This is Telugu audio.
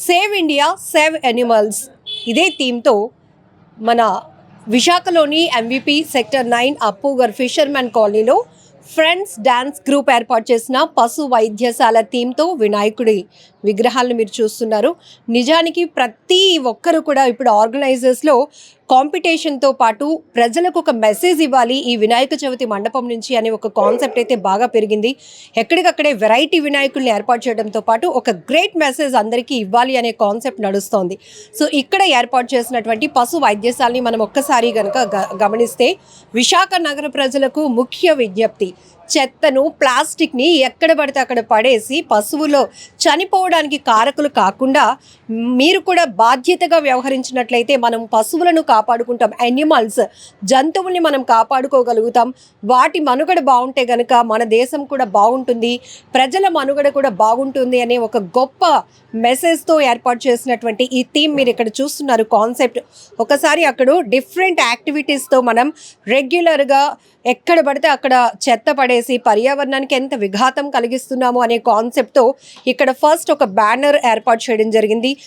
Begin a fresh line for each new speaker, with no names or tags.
సేవ్ ఇండియా సేవ్ యానిమల్స్ ఇదే థీమ్తో మన విశాఖలోని ఎంవిపి సెక్టర్ 9 అప్పుగర్ ఫిషర్మెన్ కాలనీలో ఫ్రెండ్స్ డాన్స్ గ్రూప్ ఏర్పాటు చేసిన పశు వైద్యశాల థీమ్తో వినాయకుడి విగ్రహాలను మీరు చూస్తున్నారు. నిజానికి ప్రతి ఒక్కరు కూడా ఇప్పుడు ఆర్గనైజర్స్లో కాంపిటీషన్తో పాటు ప్రజలకు ఒక మెసేజ్ ఇవ్వాలి ఈ వినాయక చవితి మండపం నుంచి అనే ఒక కాన్సెప్ట్ అయితే బాగా పెరిగింది. ఎక్కడికక్కడే వెరైటీ వినాయకుల్ని ఏర్పాటు చేయడంతో పాటు ఒక గ్రేట్ మెసేజ్ అందరికీ ఇవ్వాలి అనే కాన్సెప్ట్ నడుస్తోంది. సో ఇక్కడ ఏర్పాటు చేసినటువంటి పశు వైద్యశాలని మనం ఒక్కసారి కనుక గమనిస్తే విశాఖ నగర ప్రజలకు ముఖ్య విజ్ఞప్తి, చెత్తను ప్లాస్టిక్ని ఎక్కడ పడితే అక్కడ పడేసి పశువులు చనిపోవడానికి కారకులు కాకుండా మీరు కూడా బాధ్యతగా వ్యవహరించినట్లయితే మనం పశువులను కాపాడుకుంటాం. యానిమల్స్ జంతువుల్ని మనం కాపాడుకోగలుగుతాం. వాటి మనుగడ బాగుంటే కనుక మన దేశం కూడా బాగుంటుంది, ప్రజల మనుగడ కూడా బాగుంటుంది అనే ఒక గొప్ప మెసేజ్తో ఏర్పాటు చేసినటువంటి ఈ థీమ్ మీరు ఇక్కడ చూస్తున్నారు. కాన్సెప్ట్ ఒకసారి అక్కడ డిఫరెంట్ యాక్టివిటీస్తో మనం రెగ్యులర్గా ఎక్కడ పడితే అక్కడ చెత్త పడేసి పర్యావరణానికి ఎంత విఘాతం కలిగిస్తున్నాము అనే కాన్సెప్ట్తో ఇక్కడ ఫస్ట్ ఒక బ్యానర్ ఏర్పాటు చేయడం జరిగింది.